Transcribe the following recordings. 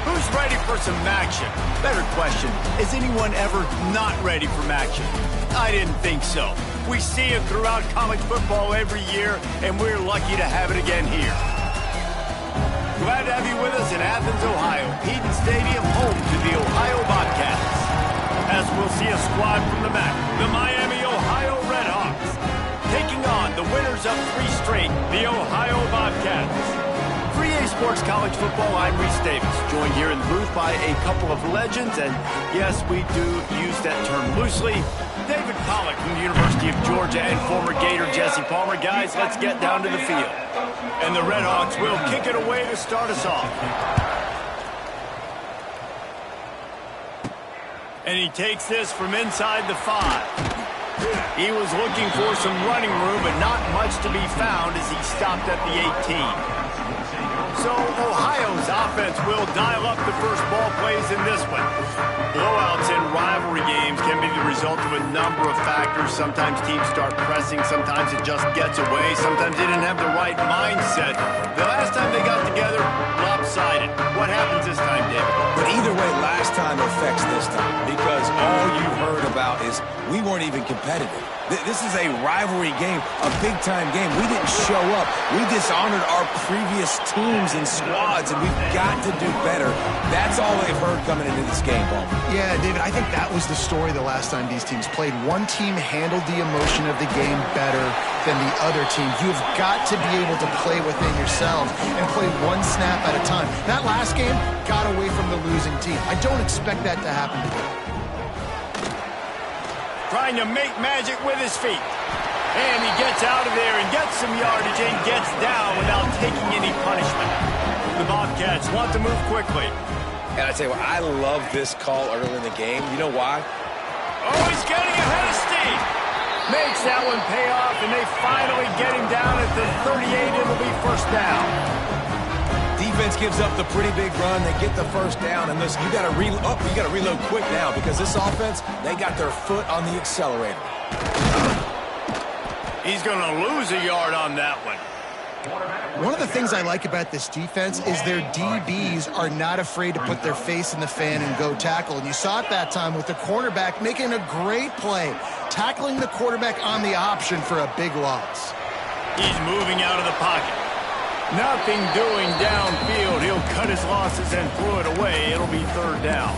Who's ready for some action? Better question, is anyone ever not ready for action? I didn't think so. We see it throughout college football every year, and we're lucky to have it again here. Glad to have you with us in Athens, Ohio. Eaton Stadium, home to the Ohio Bobcats. As we'll see a squad from the MAC, the Miami, Ohio Redhawks, taking on the winners of 3 straight, the Ohio Bobcats. 3A Sports College Football, I'm Reese Davis, joined here in the booth by a couple of legends, and yes, we do use that term loosely. David Pollack from the University of Georgia and former Gator Jesse Palmer. Guys, let's get down to the field. And the Redhawks will kick it away to start us off. And he takes this from inside the 5. He was looking for some running room, but not much to be found as he stopped at the 18. So Ohio's offense will dial up the first ball plays in this one. Blowouts in rivalry games can be the result of a number of factors. Sometimes teams start pressing, sometimes it just gets away, sometimes they didn't have the right mindset. The last time they got together, lopsided. What happens this time, David? But either way, last time affects this time, because all you heard about is we weren't even competitive. This is a rivalry game, a big-time game. We didn't show up. We dishonored our previous teams and squads, and we've got to do better. That's all they've heard coming into this game, Paul. Yeah, David, I think that was the story the last time these teams played. One team handled the emotion of the game better than the other team. You've got to be able to play within yourselves and play one snap at a time. That last game got away from the losing team. I don't expect that to happen today. Trying to make magic with his feet. And he gets out of there and gets some yardage and gets down without taking any punishment. The Bobcats want to move quickly. And I tell you what, I love this call early in the game. You know why? Oh, he's getting ahead of steam. Makes that one pay off, and they finally get him down at the 38. It'll be first down. Defense gives up the pretty big run. They get the first down, and listen, you got to reload quick now because this offense, they got their foot on the accelerator. He's going to lose a yard on that one. One of the things I like about this defense is their DBs are not afraid to put their face in the fan and go tackle. And you saw it that time with the cornerback making a great play, tackling the quarterback on the option for a big loss. He's moving out of the pocket. Nothing doing downfield. He'll cut his losses and throw it away. It'll be third down.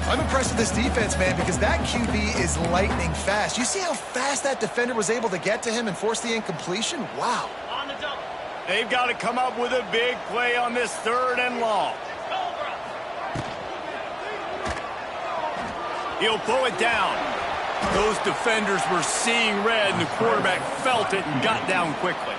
I'm impressed with this defense, man, because that QB is lightning fast. You see how fast that defender was able to get to him and force the incompletion? Wow. On the double. They've got to come up with a big play on this 3rd and long. He'll pull it down. Those defenders were seeing red, and the quarterback felt it and got down quickly.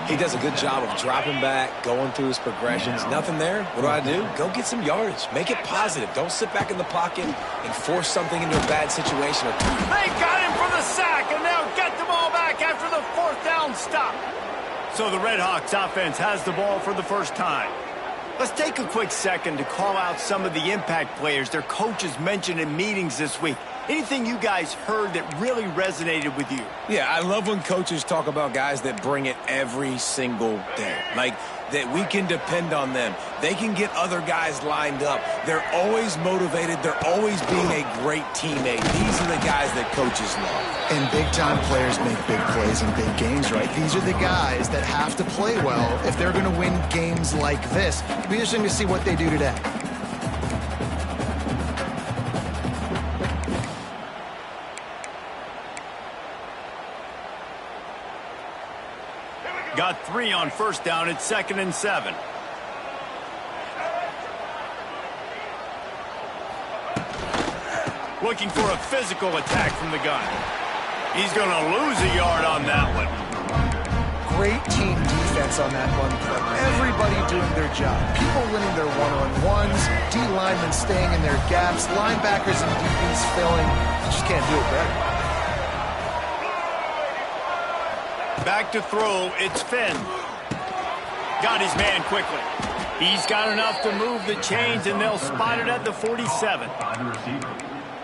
He does a good job of dropping back, going through his progressions. Nothing there. What do? Go get some yardage. Make it positive. Don't sit back in the pocket and force something into a bad situation. They got him for the sack, and they'll get the ball back after the 4th down stop. So the Redhawks offense has the ball for the first time. Let's take a quick second to call out some of the impact players their coaches mentioned in meetings this week. Anything you guys heard that really resonated with you? Yeah, I love when coaches talk about guys that bring it every single day. Like, that we can depend on them. They can get other guys lined up. They're always motivated. They're always being a great teammate. These are the guys that coaches love. And big-time players make big plays in big games, right? These are the guys that have to play well if they're going to win games like this. It'll be interesting to see what they do today. Got 3 on first down. It's 2nd and 7. Looking for a physical attack from the gun. He's going to lose a yard on that one. Great team defense on that run play. Everybody doing their job. People winning their one-on-ones, D-linemen staying in their gaps, linebackers and DBs filling. You just can't do it better. Back to throw, it's Finn. Got his man quickly. He's got enough to move the chains, and they'll spot it at the 47.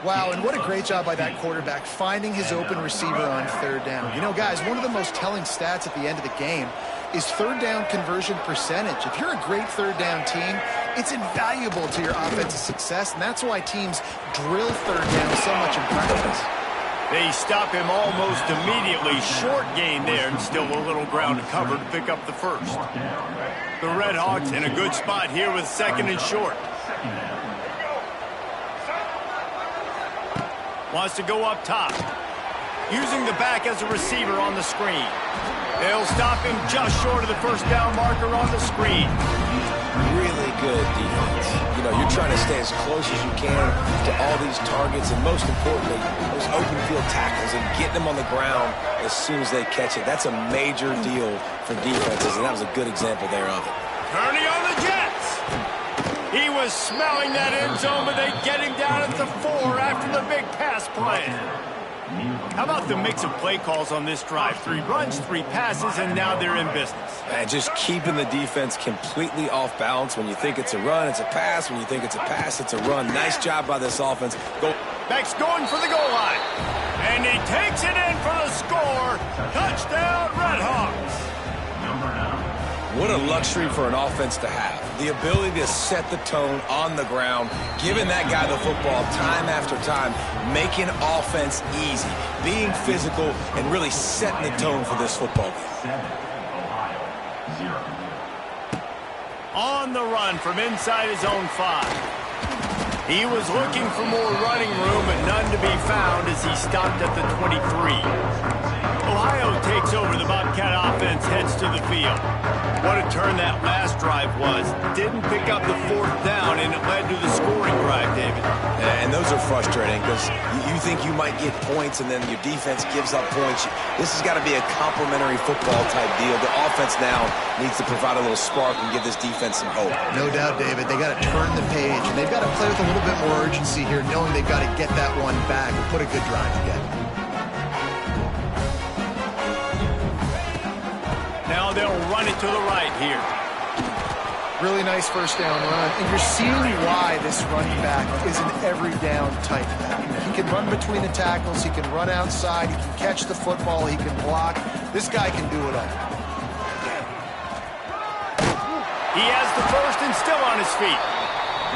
Wow, and what a great job by that quarterback finding his open receiver on 3rd down. You know, guys, one of the most telling stats at the end of the game is 3rd down conversion percentage. If you're a great 3rd down team, It's invaluable to your offensive success, and that's why teams drill third down so much in practice. They stop him almost immediately. Short gain there, and still a little ground to cover to pick up the first. The Redhawks in a good spot here with second and short. Wants to go up top. Using the back as a receiver on the screen. They'll stop him just short of the first down marker on the screen. Really good defense. You know, you're trying to stay as close as you can to all these targets, and most importantly, those open field tackles and getting them on the ground as soon as they catch it. That's a major deal for defenses, and that was a good example there of it. Kearney on the Jets. He was smelling that end zone, but they get him down at the 4 after the big pass play. How about the mix of play calls on this drive? 3 runs, 3 passes, and now they're in business. And just keeping the defense completely off balance. When you think it's a run, it's a pass. When you think it's a pass, it's a run. Nice job by this offense. Beck's going for the goal line. And he takes it in for the score. Touchdown, Redhawks. What a luxury for an offense to have. The ability to set the tone on the ground, giving that guy the football time after time, making offense easy, being physical, and really setting the tone for this football game. On the run from inside his own 5. He was looking for more running room, but none to be found as he stopped at the 23. Ohio takes over. The Bobcat offense heads to the field. What a turn that last drive was. Didn't pick up the 4th down, and it led to the scoring drive, David. And those are frustrating because you think you might get points, and then your defense gives up points. This has got to be a complementary football type deal. The offense now needs to provide a little spark and give this defense some hope. No doubt, David. They got to turn the page, and they've got to play with a little bit more urgency here, knowing they've got to get that one back and put a good drive together. Now they'll run it to the right here. Really nice first down run. And you're seeing why this running back is an every down type back. He can run between the tackles. He can run outside. He can catch the football. He can block. This guy can do it all. He has the first and still on his feet.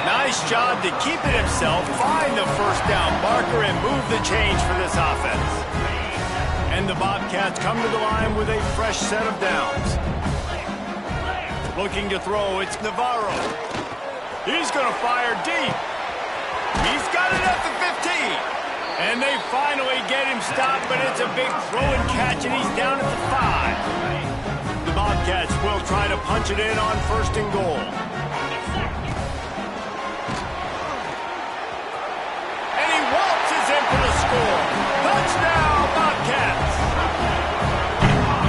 Nice job to keep it himself, find the first down marker, and move the change for this offense. And the Bobcats come to the line with a fresh set of downs. Looking to throw, it's Navarro. He's going to fire deep. He's got it at the 15. And they finally get him stopped, but it's a big throw and catch, and he's down at the 5. The Bobcats will try to punch it in on first and goal. And he waltzes in for the score. Touchdown, Bobcats.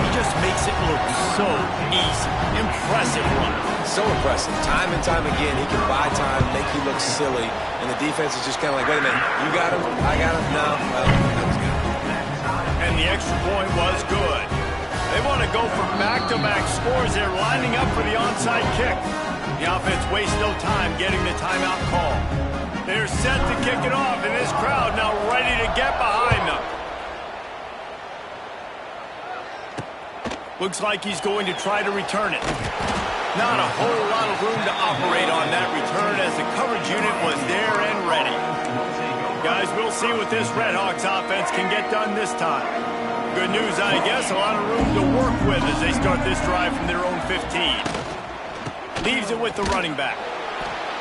He just makes it look so easy. Impressive run. So impressive. Time and time again, he can buy time, make you look silly, and the defense is just kind of like, wait a minute, you got him? I got him? No. Well, that was good. And the extra point was good. They want to go for back-to-back scores. They're lining up for the onside kick. The offense wastes no time getting the timeout call. They're set to kick it off, and this crowd now ready to get behind them. Looks like he's going to try to return it. Not a whole lot of room to operate on that return as the coverage unit was there and ready. Guys, we'll see what this Redhawks offense can get done this time. Good news, I guess, a lot of room to work with as they start this drive from their own 15. Leaves it with the running back.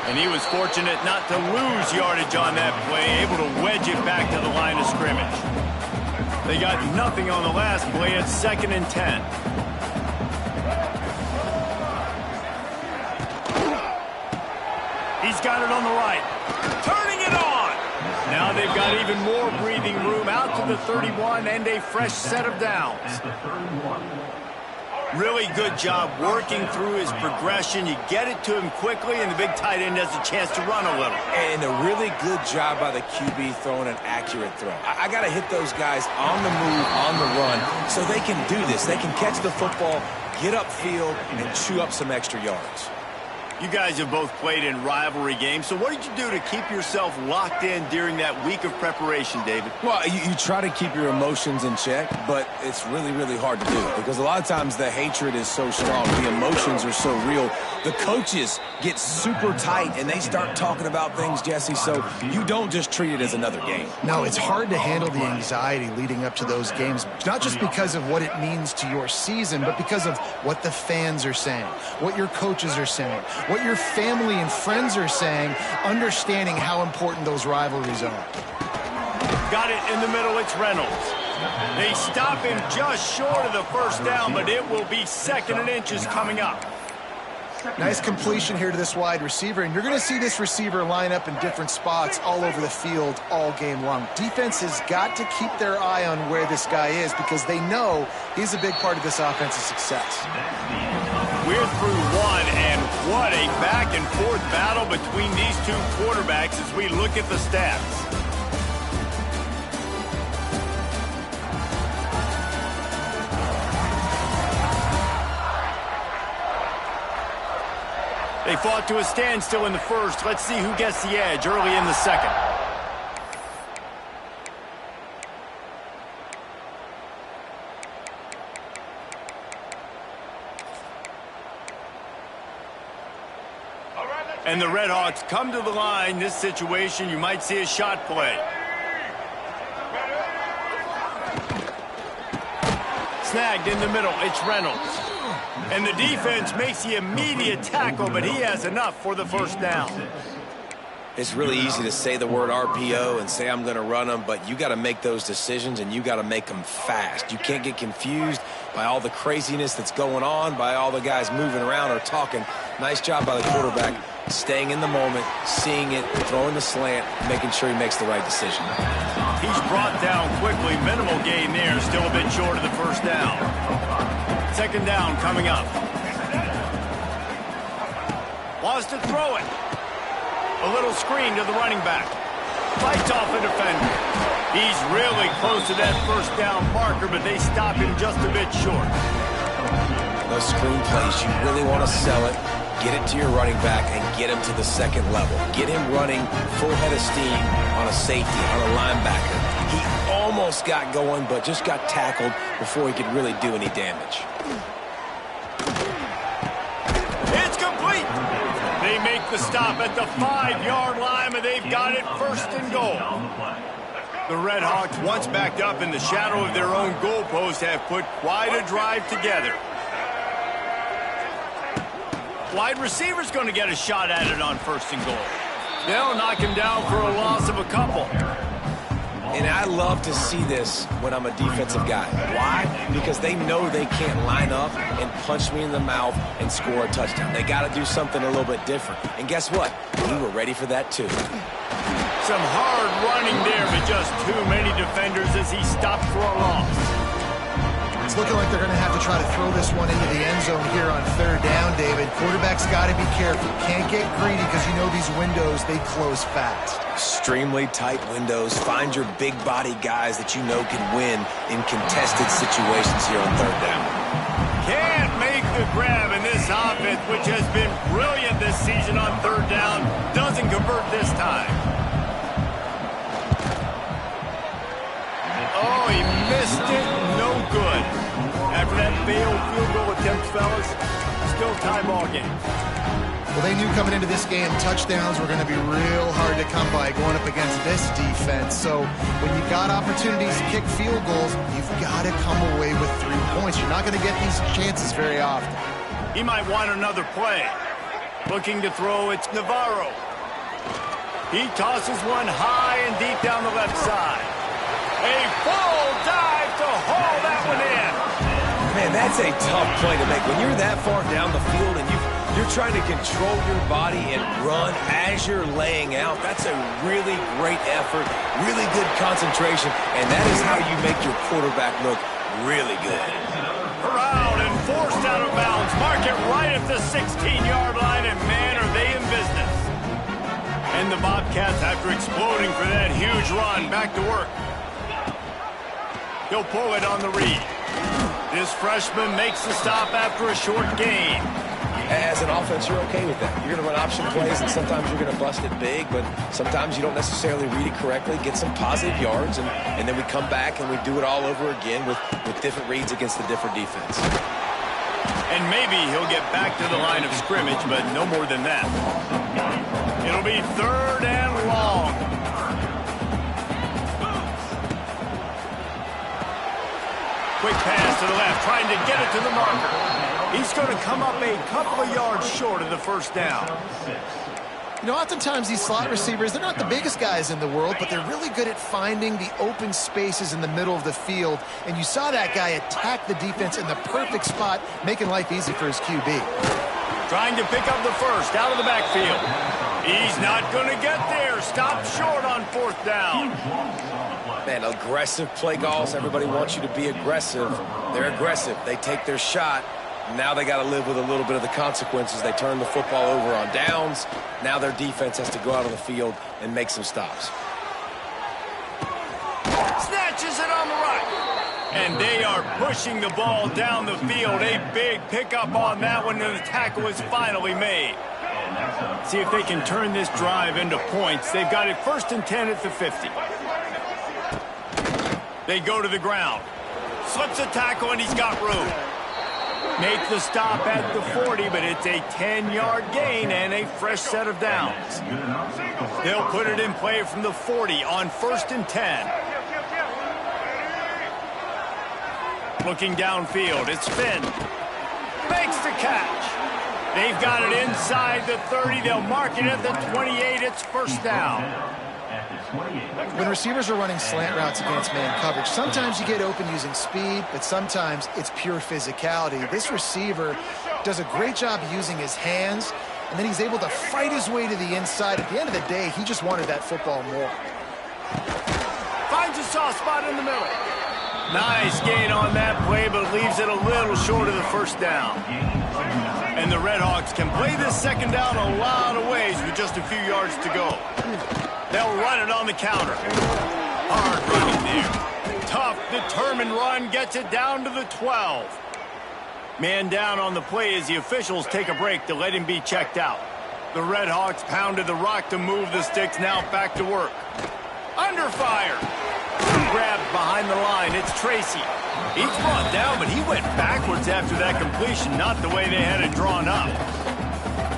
And he was fortunate not to lose yardage on that play, able to wedge it back to the line of scrimmage. They got nothing on the last play at 2nd and 10. He's got it on the right. Turning it on. Now they've got even more breathing room out to the 31 and a fresh set of downs. Really good job working through his progression. You get it to him quickly, and the big tight end has a chance to run a little. And a really good job by the QB throwing an accurate throw. I got to hit those guys on the move, on the run, so they can do this. They can catch the football, get upfield, and chew up some extra yards. You guys have both played in rivalry games, so what did you do to keep yourself locked in during that week of preparation, David? Well, you try to keep your emotions in check, but it's really, really hard to do because a lot of times the hatred is so strong, the emotions are so real. The coaches get super tight, and they start talking about things, Jesse, so you don't just treat it as another game. No, it's hard to handle the anxiety leading up to those games, not just because of what it means to your season, but because of what the fans are saying, what your coaches are saying, what your family and friends are saying, understanding how important those rivalries are. Got it in the middle, it's Reynolds. They stop him just short of the first down, but it will be 2nd and inches coming up. Nice completion here to this wide receiver, and you're going to see this receiver line up in different spots all over the field all game long. Defense has got to keep their eye on where this guy is because they know he's a big part of this offense's success. We're through one, and what a back-and-forth battle between these two quarterbacks as we look at the stats. They fought to a standstill in the first. Let's see who gets the edge early in the second. And the Redhawks come to the line. This situation, you might see a shot play. Snagged in the middle. It's Reynolds. And the defense makes the immediate tackle, but he has enough for the first down. It's really easy to say the word RPO and say I'm going to run them, but you got to make those decisions and you got to make them fast. You can't get confused by all the craziness that's going on, by all the guys moving around or talking. Nice job by the quarterback, staying in the moment, seeing it, throwing the slant, making sure he makes the right decision. He's brought down quickly. Minimal gain there, still a bit short of the first down. 2nd down coming up. Wants to throw it. A little screen to the running back. Fights off a defender. He's really close to that first down marker, but they stop him just a bit short. Those screen plays, you really want to sell it, get it to your running back, and get him to the second level. Get him running full head of steam on a safety, on a linebacker. He almost got going, but just got tackled before he could really do any damage. It's complete. They make the stop at the 5-yard line, and they've got it 1st and goal. The Redhawks, once backed up in the shadow of their own goalpost, have put quite a drive together. Wide receiver's going to get a shot at it on 1st and goal. They'll knock him down for a loss of a couple. And I love to see this when I'm a defensive guy. Why? Because they know they can't line up and punch me in the mouth and score a touchdown. They got to do something a little bit different. And guess what? We were ready for that too. Some hard running there, but just too many defenders as he stopped for a loss. It's looking like they're going to have to try to throw this one into the end zone here on 3rd down, David. Quarterback's got to be careful. Can't get greedy because you know these windows, they close fast. Extremely tight windows. Find your big body guys that you know can win in contested situations here on 3rd down. Can't make the grab, in this offense, which has been brilliant this season on 3rd down, doesn't convert this time. Oh, he missed it. No good. After that failed field goal attempt, fellas, still tie ball game. Well, they knew coming into this game touchdowns were going to be real hard to come by going up against this defense. So when you got opportunities to kick field goals, you've got to come away with 3 points. You're not going to get these chances very often. He might want another play. Looking to throw, it's Navarro. He tosses one high and deep down the left side. A full dive to haul that one in. Man, that's a tough play to make. When you're that far down the field and you're trying to control your body and run as you're laying out, that's a really great effort, really good concentration, and that is how you make your quarterback look really good. Around and forced out of bounds. Mark it right at the 16-yard line, and man, are they in business. And the Bobcats, after exploding for that huge run, back to work. He'll pull it on the read. This freshman makes the stop after a short gain. As an offense, you're okay with that. You're going to run option plays, and sometimes you're going to bust it big, but sometimes you don't necessarily read it correctly, get some positive yards, and then we come back and we do it all over again with different reads against the different defense. And maybe he'll get back to the line of scrimmage, but no more than that. It'll be 3rd and long. Quick pass to the left, trying to get it to the marker. He's going to come up a couple of yards short of the first down. You know, oftentimes these slot receivers, they're not the biggest guys in the world, but they're really good at finding the open spaces in the middle of the field. And you saw that guy attack the defense in the perfect spot, making life easy for his QB. Trying to pick up the first out of the backfield. He's not going to get there. Stop short on 4th down. Man, aggressive play calls. Everybody wants you to be aggressive. They're aggressive. They take their shot. Now they got to live with a little bit of the consequences. They turn the football over on downs. Now their defense has to go out on the field and make some stops. Snatches it on the right. And they are pushing the ball down the field. A big pickup on that one, and the tackle is finally made. See if they can turn this drive into points. They've got it 1st and 10 at the 50. They go to the ground. Slips a tackle, and he's got room. Make the stop at the 40, but it's a 10-yard gain and a fresh set of downs. They'll put it in play from the 40 on 1st and 10. Looking downfield, it's Finn. Makes the catch. They've got it inside the 30. They'll mark it at the 28. It's 1st down. When receivers are running slant routes against man coverage, sometimes you get open using speed, but sometimes it's pure physicality. This receiver does a great job using his hands, and then he's able to fight his way to the inside. At the end of the day, he just wanted that football more. Finds a soft spot in the middle. Nice gain on that play, but leaves it a little short of the 1st down. And the Redhawks can play this 2nd down a lot of ways with just a few yards to go. They'll run it on the counter. Hard running there. Tough, determined run gets it down to the 12. Man down on the play as the officials take a break to let him be checked out. The Redhawks pounded the rock to move the sticks, now back to work. Under fire. Grabbed behind the line, it's Tracy. He's brought down, but he went backwards after that completion, not the way they had it drawn up.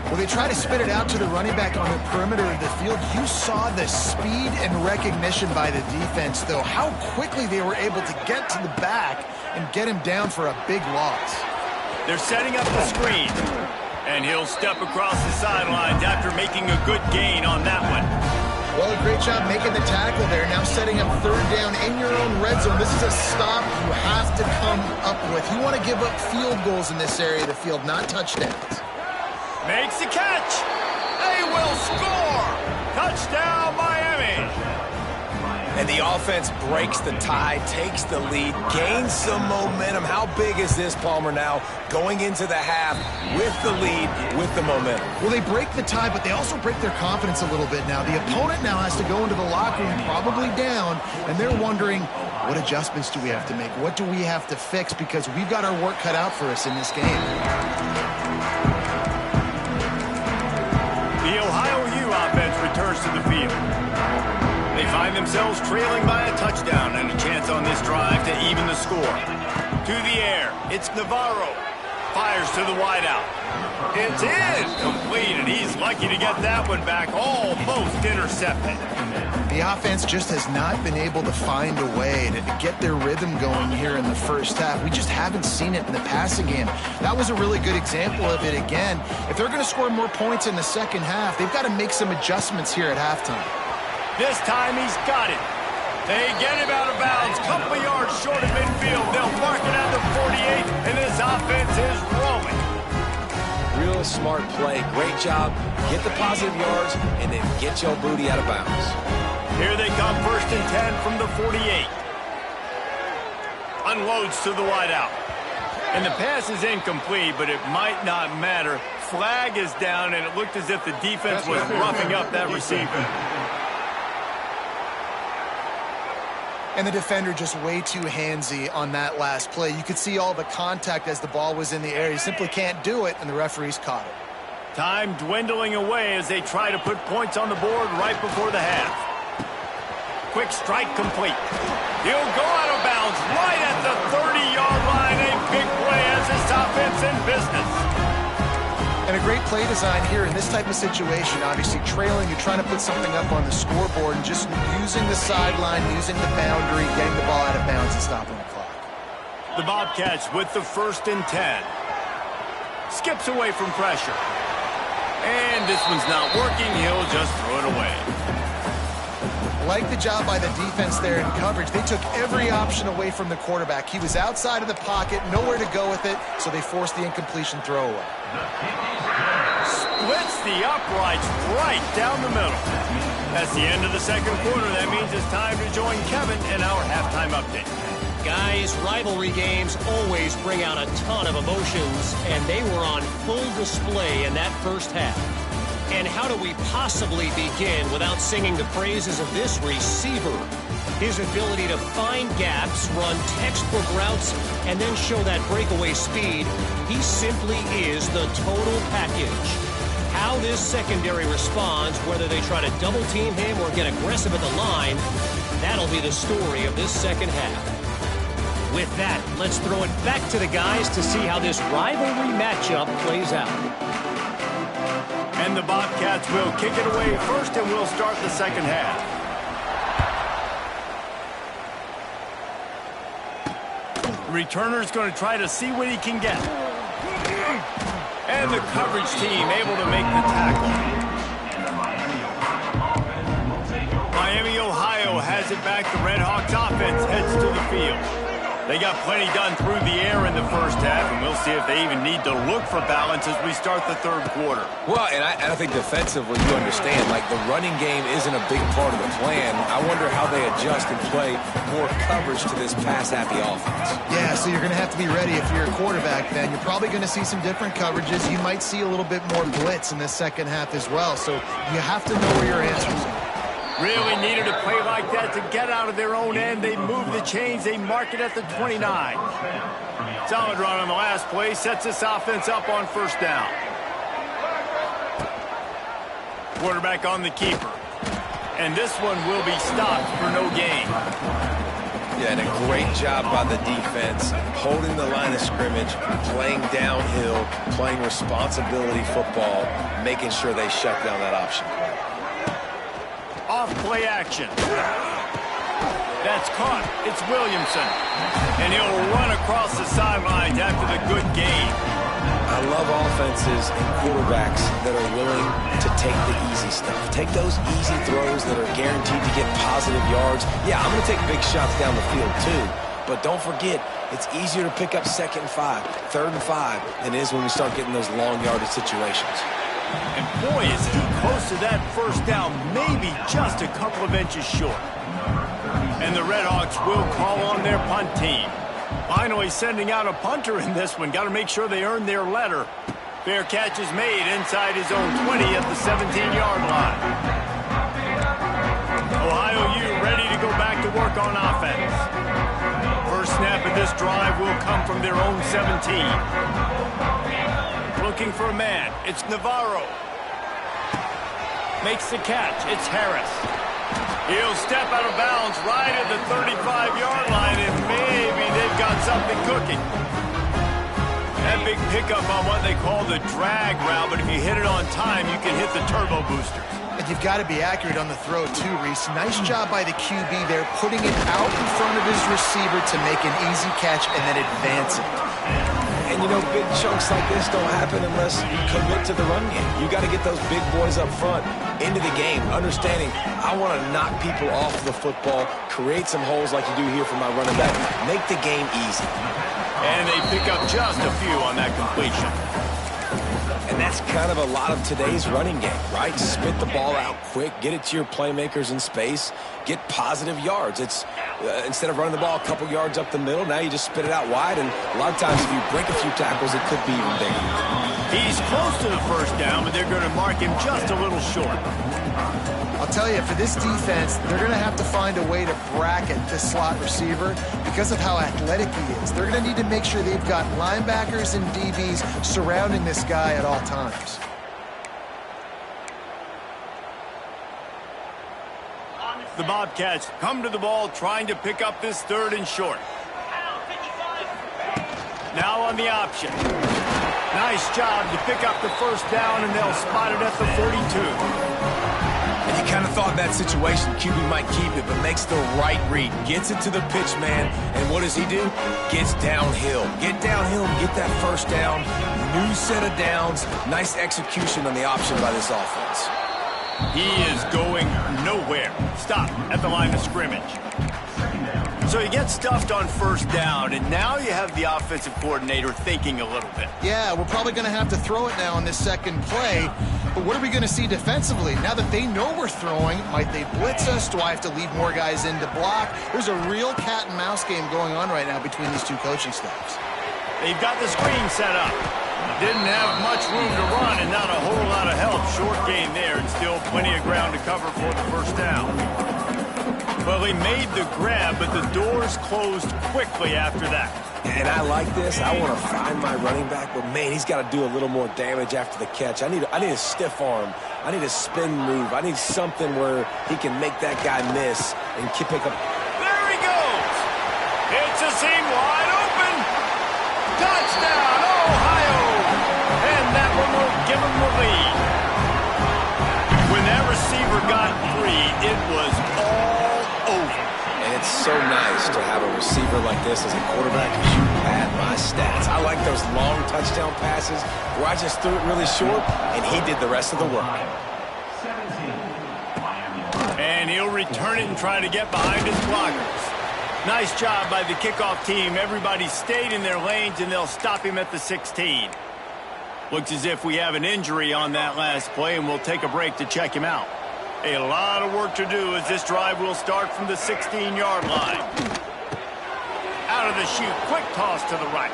Well, they try to spit it out to the running back on the perimeter of the field. You saw the speed and recognition by the defense, though, how quickly they were able to get to the back and get him down for a big loss. They're setting up the screen, and he'll step across the sidelines after making a good gain on that one. Well, a great job making the tackle there. Now setting up 3rd down in your own red zone. This is a stop you have to come up with. You want to give up field goals in this area of the field, not touchdowns. Makes the catch. They will score. Touchdown, Miami. And the offense breaks the tie, takes the lead, gains some momentum. How big is this, Palmer, now going into the half with the lead, with the momentum? Well, they break the tie, but they also break their confidence a little bit now. The opponent now has to go into the locker room probably down, and they're wondering, what adjustments do we have to make? What do we have to fix? Because we've got our work cut out for us in this game. The Ohio U offense returns to the field. They find themselves trailing by a touchdown and a chance on this drive to even the score. To the air, it's Navarro. Fires to the wideout. It's incomplete, and he's lucky to get that one back, almost intercepted. The offense just has not been able to find a way to get their rhythm going here in the first half. We just haven't seen it in the passing game. That was a really good example of it again. If they're going to score more points in the second half, they've got to make some adjustments here at halftime. This time he's got it. They get him out of bounds, couple of yards short of midfield. They'll mark it at the 48, and this offense is rolling. Real smart play. Great job. Get the positive yards, and then get your booty out of bounds. Here they come, 1st and 10 from the 48. Unloads to the wideout. And the pass is incomplete, but it might not matter. Flag is down, and it looked as if the defense was roughing up that receiver. And the defender just way too handsy on that last play. You could see all the contact as the ball was in the air. He simply can't do it, and the referees caught it. Time dwindling away as they try to put points on the board right before the half. Quick strike complete. He'll go out of bounds right at the 30-yard line. A big play as this offense in business. And a great play design here in this type of situation. Obviously trailing, you're trying to put something up on the scoreboard and just using the sideline, using the boundary, getting the ball out of bounds and stopping the clock. The Bobcats with the 1st and 10. Skips away from pressure. And this one's not working. He'll just throw it away. Like the job by the defense there in coverage. They took every option away from the quarterback. He was outside of the pocket, nowhere to go with it, so they forced the incompletion throwaway. Splits the uprights right down the middle. That's the end of the second quarter. That means it's time to join Kevin in our halftime update. Guys, rivalry games always bring out a ton of emotions, and they were on full display in that first half. And how do we possibly begin without singing the praises of this receiver? His ability to find gaps, run textbook routes, and then show that breakaway speed. He simply is the total package. How this secondary responds, whether they try to double team him or get aggressive at the line, that'll be the story of this second half. With that, let's throw it back to the guys to see how this rivalry matchup plays out. And the Bobcats will kick it away first, and we'll start the second half. Returner's going to try to see what he can get. And the coverage team able to make the tackle. Miami, Ohio has it back. The Red Hawks offense heads to the field. They got plenty done through the air in the first half, and we'll see if they even need to look for balance as we start the third quarter. Well, and I think defensively, you understand, like the running game isn't a big part of the plan. I wonder how they adjust and play more coverage to this pass-happy offense. Yeah, so you're going to have to be ready if you're a quarterback then. You're probably going to see some different coverages. You might see a little bit more blitz in the second half as well, so you have to know where your answers are. Really needed a play like that to get out of their own end. They move the chains. They mark it at the 29. Solid run on the last play. Sets this offense up on first down. Quarterback on the keeper. And this one will be stopped for no gain. Yeah, and a great job by the defense, holding the line of scrimmage, playing downhill, playing responsibility football, making sure they shut down that option. Off play action. That's caught. It's Williamson. And he'll run across the sidelines after the good gain. I love offenses and quarterbacks that are willing to take the easy stuff. Take those easy throws that are guaranteed to get positive yards. Yeah, I'm going to take big shots down the field too. But don't forget, it's easier to pick up 2nd and 5, 3rd and 5 than it is when we start getting those long yardage situations. And boy, is he close to that first down, maybe just a couple of inches short. And the Red Hawks will call on their punt team. Finally sending out a punter in this one. Got to make sure they earn their letter. Fair catch is made inside his own 20 at the 17-yard line. Ohio U ready to go back to work on offense. First snap of this drive will come from their own 17. Looking for a man. It's Navarro. Makes the catch. It's Harris. He'll step out of bounds right at the 35-yard line, and maybe they've got something cooking. That big pickup on what they call the drag route, but if you hit it on time, you can hit the turbo boosters. And you've got to be accurate on the throw too, Reese. Nice job by the QB there, putting it out in front of his receiver to make an easy catch and then advance it. And, you know, big chunks like this don't happen unless you commit to the run game. You got to get those big boys up front into the game, understanding I want to knock people off the football, create some holes like you do here for my running back, make the game easy. And they pick up just a few on that completion. And that's kind of a lot of today's running game, right? Spit the ball out quick, get it to your playmakers in space, get positive yards. It's instead of running the ball a couple yards up the middle, now you just spit it out wide, and a lot of times if you break a few tackles, it could be even bigger. He's close to the first down, but they're going to mark him just a little short. I'll tell tell you, for this defense, they're going to have to find a way to bracket this slot receiver because of how athletic he is. They're going to need to make sure they've got linebackers and DBs surrounding this guy at all times. The Bobcats come to the ball trying to pick up this 3rd and short. Now on the option. Nice job to pick up the 1st down, and they'll spot it at the 42. And you kind of thought that situation QB might keep it, but makes the right read. Gets it to the pitch man, and what does he do? Gets downhill. Get downhill and get that 1st down. New set of downs. Nice execution on the option by this offense. He is going nowhere. Stop at the line of scrimmage. So he gets stuffed on 1st down, and now you have the offensive coordinator thinking a little bit. Yeah, we're probably going to have to throw it now on this 2nd play. But what are we going to see defensively? Now that they know we're throwing, might they blitz us? Do I have to leave more guys in to block? There's a real cat and mouse game going on right now between these two coaching staffs. They've got the screen set up. Didn't have much room to run and not a whole lot of help. Short gain there and still plenty of ground to cover for the 1st down. Well, he made the grab, but the doors closed quickly after that. And I like this. I want to find my running back, but man, he's got to do a little more damage after the catch. I need a stiff arm. I need a spin move. I need something where he can make that guy miss and pick up. There he goes. It's a seam wide open. Touchdown, Ohio. And that one will give him the lead. When that receiver got 3, it was all over. And it's so nice to have a receiver like this as a quarterback because you pad my stats. I like those long touchdown passes where I just threw it really short and he did the rest of the work. And he'll return it and try to get behind his blockers. Nice job by the kickoff team. Everybody stayed in their lanes, and they'll stop him at the 16. Looks as if we have an injury on that last play, and we'll take a break to check him out. A lot of work to do as this drive will start from the 16-yard line. Out of the chute, quick toss to the right.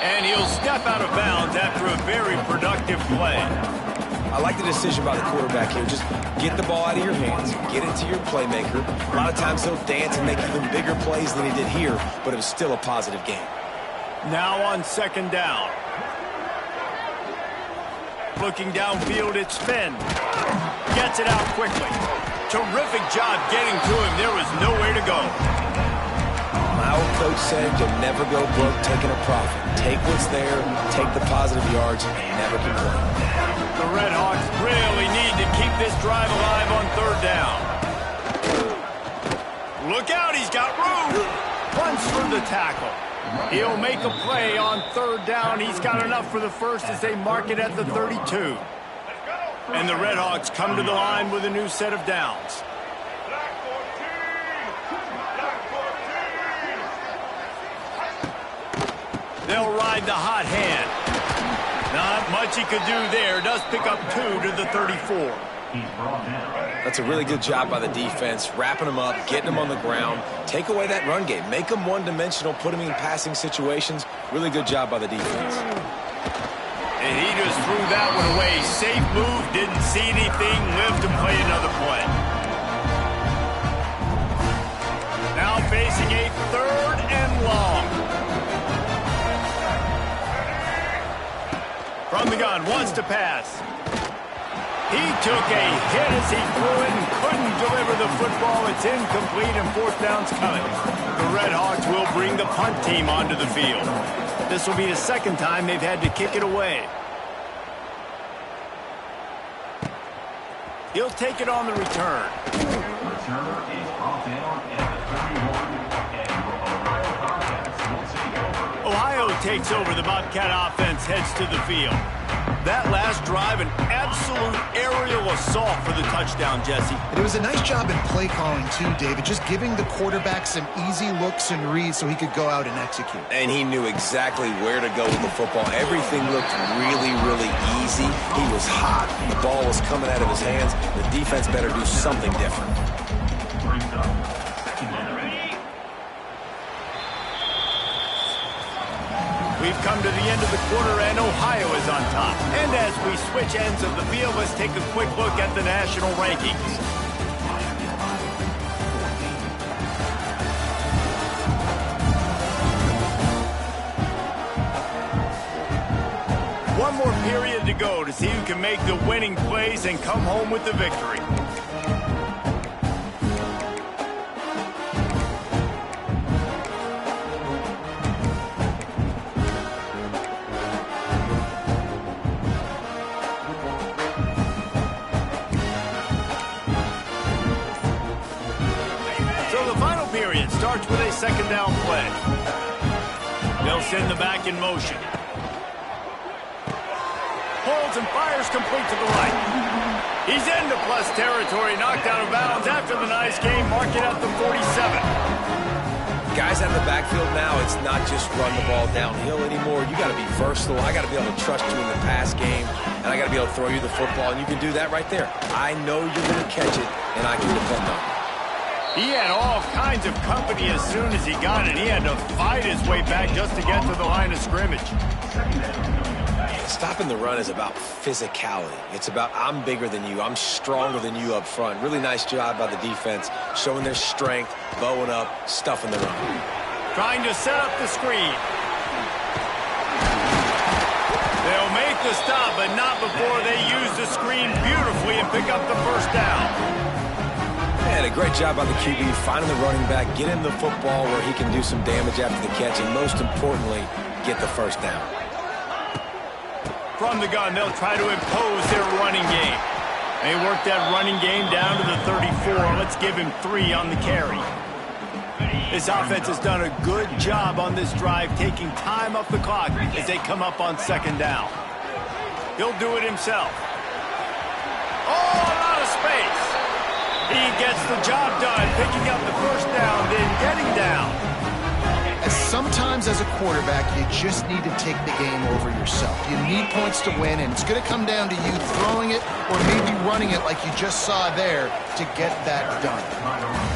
And he'll step out of bounds after a very productive play. I like the decision by the quarterback here. Just get the ball out of your hands, get it to your playmaker. A lot of times he'll dance and make even bigger plays than he did here, but it was still a positive game. Now on 2nd down. Looking downfield, it's Finn. Gets it out quickly. Terrific job getting to him. There was nowhere to go. My old coach said you'll never go broke taking a profit. Take what's there, take the positive yards, and never complain. The Red Hawks really need to keep this drive alive on 3rd down. Look out, he's got room. Runs through the tackle. He'll make a play on 3rd down. He's got enough for the 1st as they mark it at the 32. And the Red Hawks come to the line with a new set of downs. They'll ride the hot hand. Not much he could do there. Does pick up 2 to the 34. That's a really good job by the defense, wrapping them up, getting them on the ground. Take away that run game. Make them one-dimensional, put them in passing situations. Really good job by the defense. And he just threw that one away. Safe move, didn't see anything, lived to play another play. Now facing a 3rd and long. From the gun, wants to pass. He took a hit as he threw it and couldn't deliver the football. It's incomplete and 4th down's coming. The Red Hawks will bring the punt team onto the field. This will be the 2nd time they've had to kick it away. He'll take it on the return. Ohio takes over. The Bobcat offense heads to the field. That last drive, an absolute aerial assault for the touchdown, Jesse. And it was a nice job in play calling, too, David, just giving the quarterback some easy looks and reads so he could go out and execute. And he knew exactly where to go with the football. Everything looked really, really easy. He was hot. The ball was coming out of his hands. The defense better do something different. We've come to the end of the quarter, and Ohio is on top. And as we switch ends of the field, let's take a quick look at the national rankings. to go to see who can make the winning plays and come home with the victory. Starts with a second down play. They'll send the back in motion. Holds and fires complete to the right. He's into plus territory, knocked out of bounds after the nice game. Mark it at the 47. Guys out of the backfield now, it's not just run the ball downhill anymore. You got to be versatile. I got to be able to trust you in the pass game, and I got to be able to throw you the football, and you can do that right there. I know you're going to catch it, and I can depend on it. He had all kinds of company as soon as he got it. He had to fight his way back just to get to the line of scrimmage. Stopping the run is about physicality. It's about I'm bigger than you. I'm stronger than you up front. Really nice job by the defense, showing their strength, bowing up, stuffing the run. Trying to set up the screen. They'll make the stop, but not before they use the screen beautifully and pick up the first down. And a great job by the QB, finding the running back, get him the football where he can do some damage after the catch, and most importantly, get the first down. From the gun, they'll try to impose their running game. They work that running game down to the 34. Let's give him 3 on the carry. This offense has done a good job on this drive, taking time off the clock as they come up on second down. He'll do it himself. Oh, a lot of space. He gets the job done, picking up the first down, then getting down. Sometimes as a quarterback, you just need to take the game over yourself. You need points to win, and it's going to come down to you throwing it or maybe running it like you just saw there to get that done.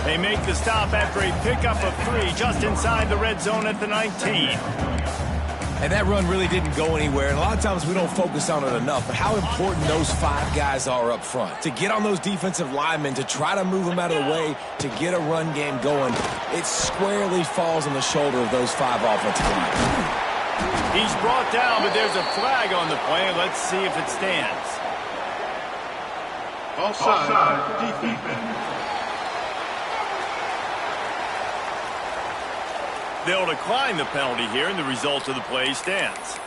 They make the stop after a pickup of 3 just inside the red zone at the 19. And that run really didn't go anywhere, and a lot of times we don't focus on it enough, but how important those 5 guys are up front. To get on those defensive linemen, to try to move them out of the way, to get a run game going, it squarely falls on the shoulder of those 5 offensive linemen. He's brought down, but there's a flag on the play. Let's see if it stands. Offside, defense. They'll decline the penalty here, and the result of the play stands.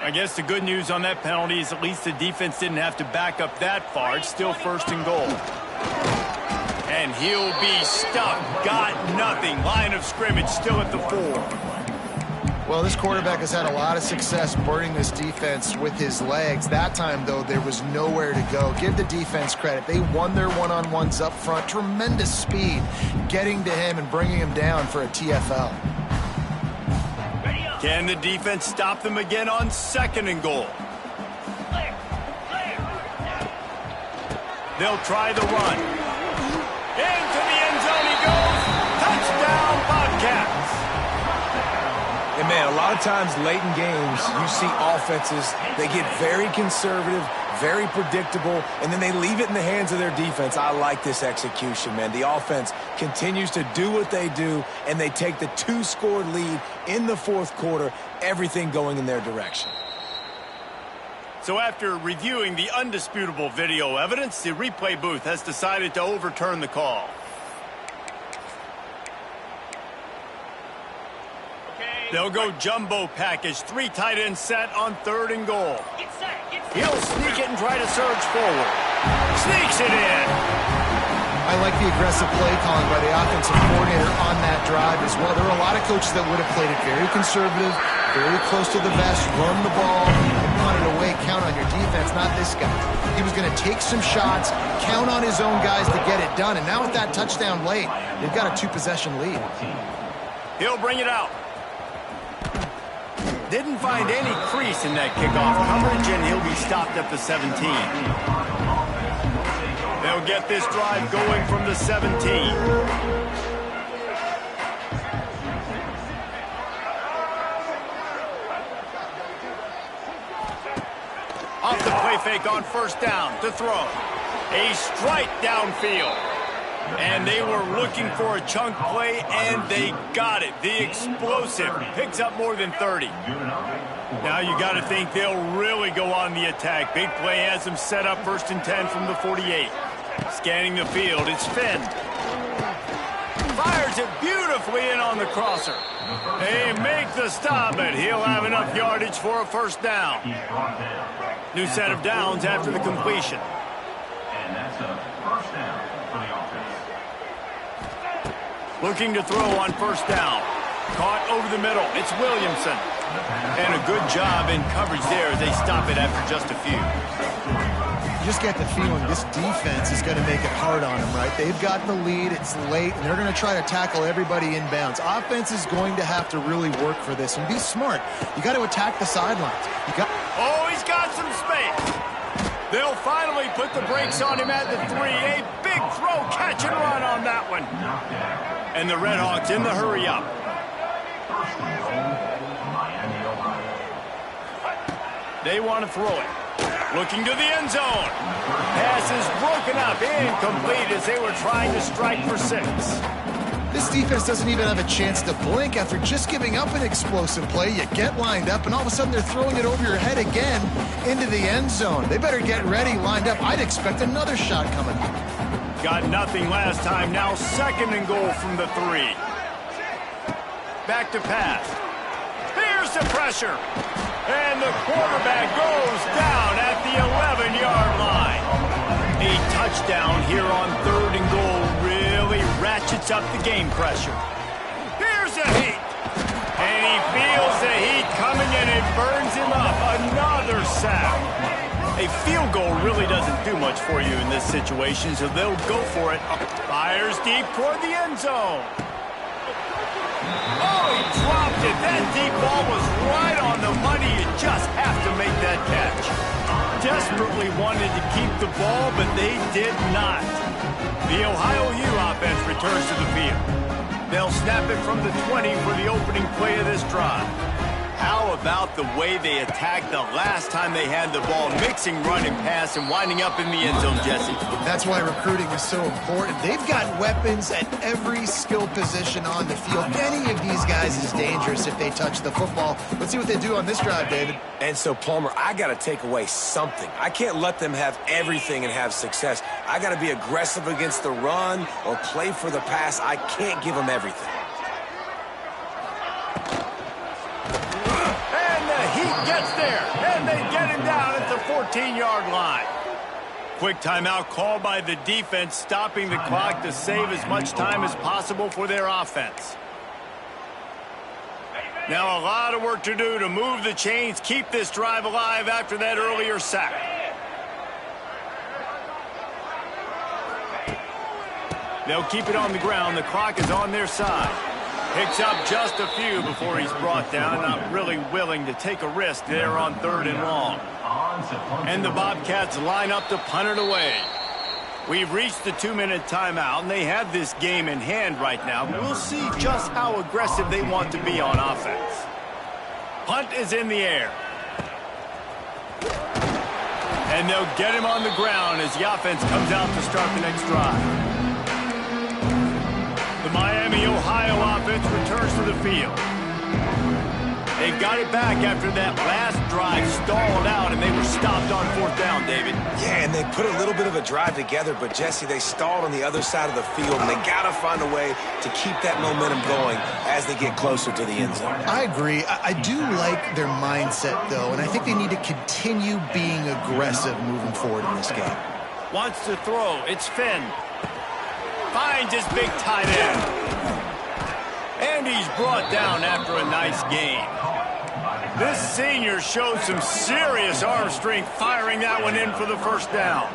I guess the good news on that penalty is at least the defense didn't have to back up that far. It's still first and goal. And he'll be stuck. Got nothing. Line of scrimmage still at the 4. Well, this quarterback has had a lot of success burning this defense with his legs. That time, though, there was nowhere to go. Give the defense credit. They won their one-on-ones up front. Tremendous speed getting to him and bringing him down for a TFL. Can the defense stop them again on second and goal? They'll try the run. Into the end zone he goes. Touchdown, Bobcats. And, man, a lot of times late in games, you see offenses, they get very conservative, very predictable, and then they leave it in the hands of their defense. I like this execution, man. The offense continues to do what they do, and they take the 2-score lead in the 4th quarter, everything going in their direction. So after reviewing the undisputable video evidence, the replay booth has decided to overturn the call. They'll go jumbo package, 3 tight end set on 3rd and goal. He'll sneak it and try to surge forward. Sneaks it in. I like the aggressive play calling by the offensive coordinator on that drive as well. There were a lot of coaches that would have played it very conservative, very close to the vest, run the ball, and punt it away, count on your defense, not this guy. He was going to take some shots, count on his own guys to get it done, and now with that touchdown late, they've got a 2-possession lead. He'll bring it out. Didn't find any crease in that kickoff coverage, and he'll be stopped at the 17. They'll get this drive going from the 17. Off the play fake on first down to throw. A strike downfield. And they were looking for a chunk play, and they got it. The explosive picks up more than 30. Now you got to think they'll really go on the attack. Big play has them set up 1st and 10 from the 48. Scanning the field, it's Finn. Fires it beautifully in on the crosser. They make the stop, but he'll have enough yardage for a 1st down. New set of downs after the completion. And that's a 1st down for the offense. Looking to throw on 1st down. Caught over the middle. It's Williamson. And a good job in coverage there as they stop it after just a few. You just get the feeling this defense is going to make it hard on them, right? They've got the lead. It's late, and they're going to try to tackle everybody inbounds. Offense is going to have to really work for this and be smart. You got to attack the sidelines. Oh, he's got some space. They'll finally put the brakes on him at the 3. A big throw, catch and run on that one. And the Redhawks in the hurry up. They want to throw it. Looking to the end zone. Pass is broken up, incomplete as they were trying to strike for 6. This defense doesn't even have a chance to blink after just giving up an explosive play. You get lined up, and all of a sudden they're throwing it over your head again into the end zone. They better get ready, lined up. I'd expect another shot coming up. Got nothing last time. Now 2nd and goal from the 3. Back to pass. Here's the pressure. And the quarterback goes down at the 11-yard line. A touchdown here on 3rd and goal really ratchets up the game pressure. Here's the heat. And he feels the heat coming and it burns him up. Another sack. A field goal really doesn't do much for you in this situation, so they'll go for it. Fires deep toward the end zone. Oh, he dropped it. That deep ball was right on the money. You just have to make that catch. Desperately wanted to keep the ball, but they did not. The Ohio U offense returns to the field. They'll snap it from the 20 for the opening play of this drive. How about the way they attacked the last time they had the ball, mixing run and pass and winding up in the end zone, Jesse? That's why recruiting is so important. They've got weapons at every skill position on the field. Any of these guys is dangerous if they touch the football. Let's see what they do on this drive, David. And so, Palmer, I got to take away something. I can't let them have everything and have success. I got to be aggressive against the run or play for the pass. I can't give them everything. Gets there, and they get him down at the 14-yard line. Quick timeout called by the defense, stopping the clock to save as much time as possible for their offense. Now a lot of work to do to move the chains, keep this drive alive after that earlier sack. They'll keep it on the ground. The clock is on their side. Picks up just a few before he's brought down. Not really willing to take a risk there on 3rd and long. And the Bobcats line up to punt it away. We've reached the 2-minute timeout, and they have this game in hand right now. We'll see just how aggressive they want to be on offense. Punt is in the air. And they'll get him on the ground as the offense comes out to start the next drive. The Miami, Ohio offense returns to the field. They got it back after that last drive stalled out, and they were stopped on 4th down, David. Yeah, and they put a little bit of a drive together, but, Jesse, they stalled on the other side of the field, and they got to find a way to keep that momentum going as they get closer to the end zone. I agree. I do like their mindset, though, and I think they need to continue being aggressive moving forward in this game. Wants to throw. It's Finn. Finds his big tight end. And he's brought down after a nice game. This senior showed some serious arm strength firing that one in for the 1st down.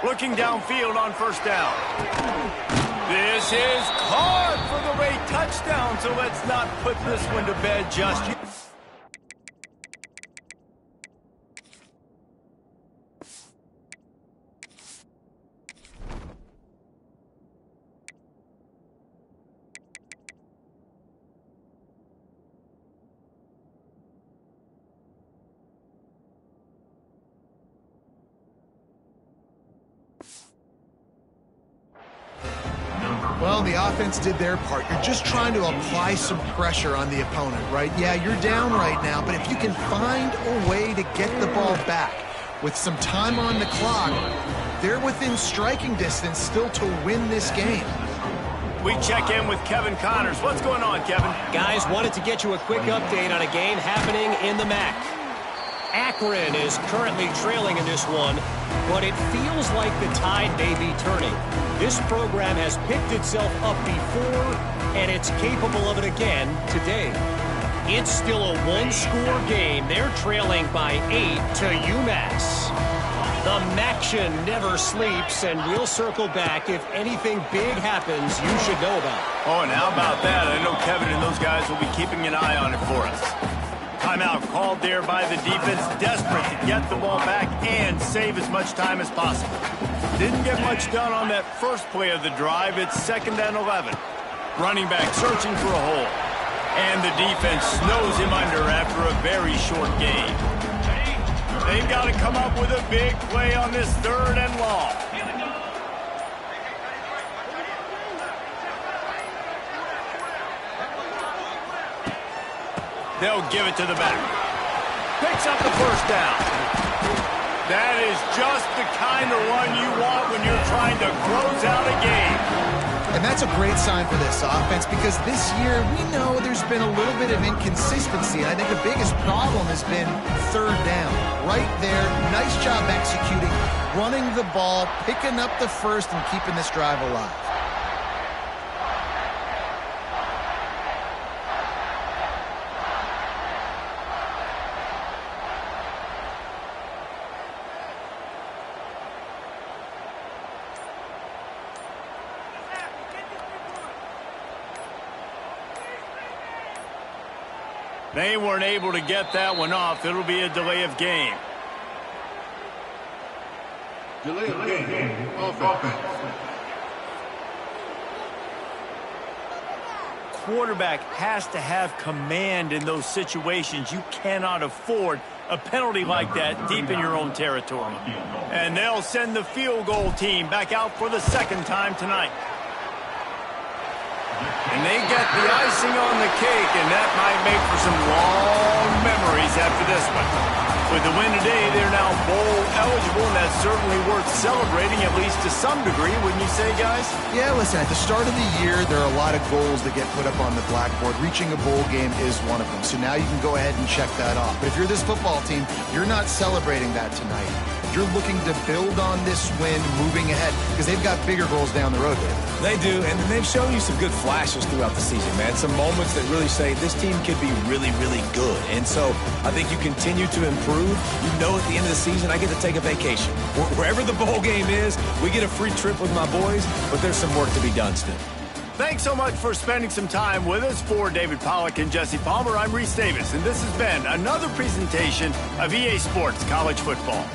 Looking downfield on 1st down. This is caught for the late touchdown, so let's not put this one to bed just yet. Well, the offense did their part. You're just trying to apply some pressure on the opponent, right? Yeah, you're down right now, but if you can find a way to get the ball back with some time on the clock, they're within striking distance still to win this game. We check in with Kevin Connors. What's going on, Kevin? Guys, wanted to get you a quick update on a game happening in the MAC. Akron is currently trailing in this one, but it feels like the tide may be turning. This program has picked itself up before, and it's capable of it again today. It's still a one-score game. They're trailing by 8 to UMass. The MACtion never sleeps, and we'll circle back if anything big happens you should know about. Oh, and how about that? I know Kevin and those guys will be keeping an eye on it for us. Timeout called there by the defense, desperate to get the ball back and save as much time as possible. Didn't get much done on that first play of the drive. It's 2nd and 11. Running back searching for a hole. And the defense snows him under after a very short game. They've got to come up with a big play on this 3rd and long. They'll give it to the back. Picks up the first down. That is just the kind of run you want when you're trying to close out a game. And that's a great sign for this offense because this year we know there's been a little bit of inconsistency. And I think the biggest problem has been 3rd down. Right there, nice job executing, running the ball, picking up the first, and keeping this drive alive. They weren't able to get that one off. It'll be a delay of game. Delay of game. Offense. Quarterback has to have command in those situations. You cannot afford a penalty like that deep in your own territory. And they'll send the field goal team back out for the 2nd time tonight. And they get the icing on the cake, and that might make for some long memories after this one. With the win today, they're now bowl eligible, and that's certainly worth celebrating, at least to some degree, wouldn't you say, guys? Yeah, listen, at the start of the year, there are a lot of goals that get put up on the blackboard. Reaching a bowl game is one of them. So now you can go ahead and check that off. But if you're this football team, you're not celebrating that tonight. You're looking to build on this win moving ahead because they've got bigger goals down the road, David. They do, and they've shown you some good flashes throughout the season, man. Some moments that really say this team could be really, really good. And so I think you continue to improve. You know at the end of the season, I get to take a vacation. Wherever the bowl game is, we get a free trip with my boys, but there's some work to be done still. Thanks so much for spending some time with us. For David Pollack and Jesse Palmer, I'm Reese Davis, and this has been another presentation of EA Sports College Football.